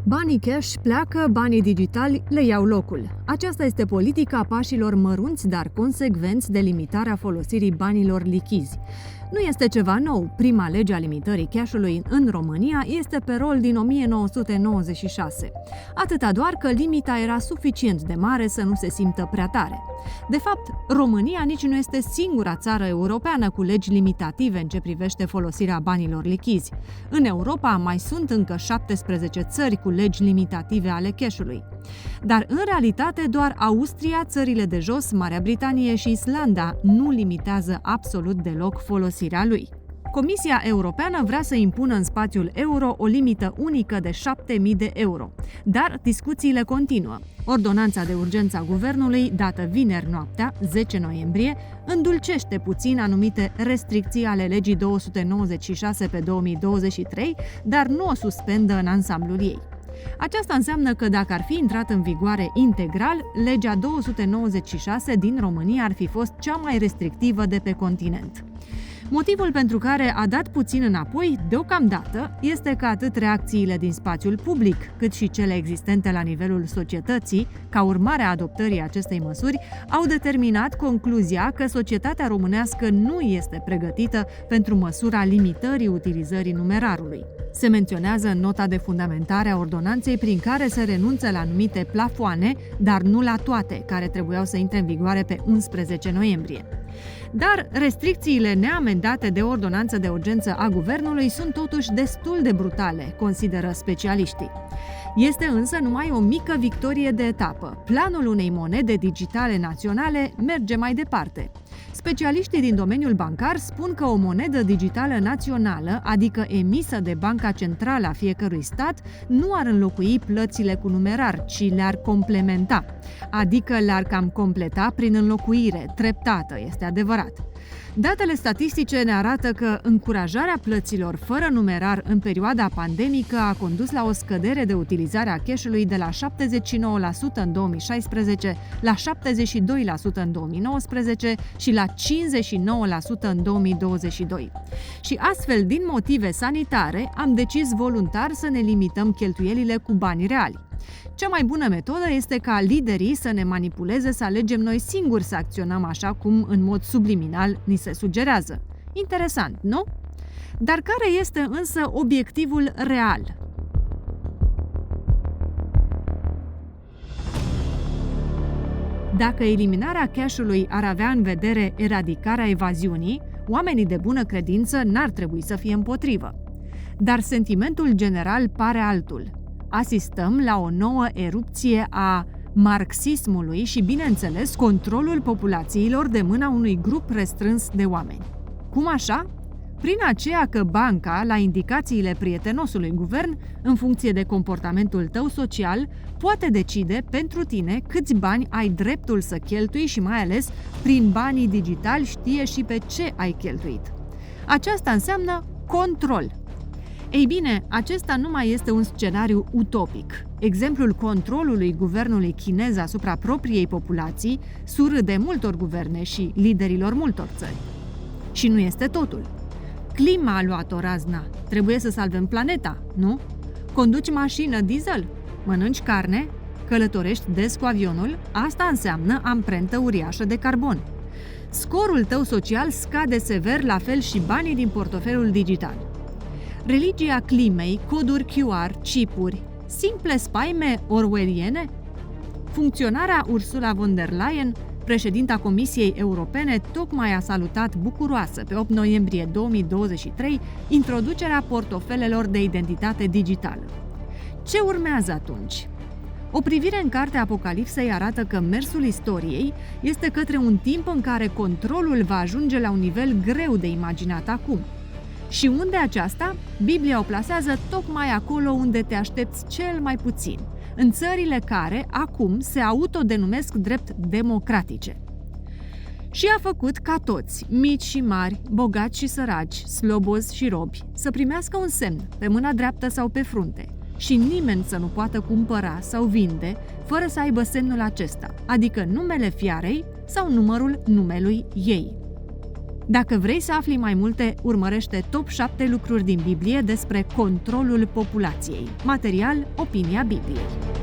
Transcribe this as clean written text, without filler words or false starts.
Banii cash pleacă, banii digitali le iau locul. Aceasta este politica pașilor mărunți, dar consecvenți de limitarea folosirii banilor lichizi. Nu este ceva nou. Prima lege a limitării cash-ului în România este pe rol din 1996. Atâta doar că limita era suficient de mare să nu se simtă prea tare. De fapt, România nici nu este singura țară europeană cu legi limitative în ce privește folosirea banilor lichizi. În Europa mai sunt încă 17 țări cu legi limitative ale cash-ului. Dar, în realitate, doar Austria, țările de jos, Marea Britanie și Islanda nu limitează absolut deloc folosirea lui. Comisia Europeană vrea să impună în spațiul euro o limită unică de 7.000 de euro. Dar discuțiile continuă. Ordonanța de urgență a guvernului, dată vineri noaptea, 10 noiembrie, îndulcește puțin anumite restricții ale legii 296 pe 2023, dar nu o suspendă în ansamblul ei. Aceasta înseamnă că dacă ar fi intrat în vigoare integral, legea 296 din România ar fi fost cea mai restrictivă de pe continent. Motivul pentru care a dat puțin înapoi, deocamdată, este că atât reacțiile din spațiul public, cât și cele existente la nivelul societății, ca urmare a adoptării acestei măsuri, au determinat concluzia că societatea românească nu este pregătită pentru măsura limitării utilizării numerarului. Se menționează în nota de fundamentare a ordonanței prin care se renunță la anumite plafoane, dar nu la toate, care trebuiau să intre în vigoare pe 11 noiembrie. Dar restricțiile neamendate de ordonanță de urgență a guvernului sunt totuși destul de brutale, consideră specialiștii. Este însă numai o mică victorie de etapă. Planul unei monede digitale naționale merge mai departe. Specialiștii din domeniul bancar spun că o monedă digitală națională, adică emisă de Banca Centrală a fiecărui stat, nu ar înlocui plățile cu numerar, ci le-ar complementa. Adică le-ar cam completa prin înlocuire, treptată, este adevărat. Datele statistice ne arată că încurajarea plăților fără numerar în perioada pandemică a condus la o scădere de utilizare a cash-ului de la 79% în 2016 la 72% în 2019 și la 59% în 2022. Și astfel, din motive sanitare, am decis voluntar să ne limităm cheltuielile cu bani reali. Cea mai bună metodă este ca liderii să ne manipuleze să alegem noi singuri să acționăm așa cum, în mod subliminal, ni se sugerează. Interesant, nu? Dar care este însă obiectivul real? Dacă eliminarea cash-ului ar avea în vedere eradicarea evaziunii, oamenii de bună credință n-ar trebui să fie împotrivă. Dar sentimentul general pare altul. Asistăm la o nouă erupție a marxismului și, bineînțeles, controlul populațiilor de mâna unui grup restrâns de oameni. Cum așa? Prin aceea că banca, la indicațiile prietenosului guvern, în funcție de comportamentul tău social, poate decide pentru tine câți bani ai dreptul să cheltui și mai ales, prin banii digitali, știe și pe ce ai cheltuit. Aceasta înseamnă control. Ei bine, acesta nu mai este un scenariu utopic. Exemplul controlului guvernului chinez asupra propriei populații surâde multor guverne și liderilor multor țări. Și nu este totul. Clima a luat o razna. Trebuie să salvăm planeta, nu? Conduci mașină diesel, mănânci carne, călătorești des cu avionul, asta înseamnă amprentă uriașă de carbon. Scorul tău social scade sever, la fel și banii din portofelul digital. Religia climei, coduri QR, chipuri, simple spaime orwelliene? Funcționarea Ursula von der Leyen, președinta Comisiei Europene, tocmai a salutat bucuroasă pe 8 noiembrie 2023 introducerea portofelelor de identitate digitală. Ce urmează atunci? O privire în cartea Apocalipsei arată că mersul istoriei este către un timp în care controlul va ajunge la un nivel greu de imaginat acum. Și unde aceasta? Biblia o plasează tocmai acolo unde te aștepți cel mai puțin, în țările care, acum, se autodenumesc drept democratice. Și a făcut ca toți, mici și mari, bogați și săraci, slobozi și robi, să primească un semn, pe mâna dreaptă sau pe frunte, și nimeni să nu poată cumpăra sau vinde fără să aibă semnul acesta, adică numele fiarei sau numărul numelui ei. Dacă vrei să afli mai multe, urmărește Top 7 lucruri din Biblie despre controlul populației. Material Opinia Bibliei.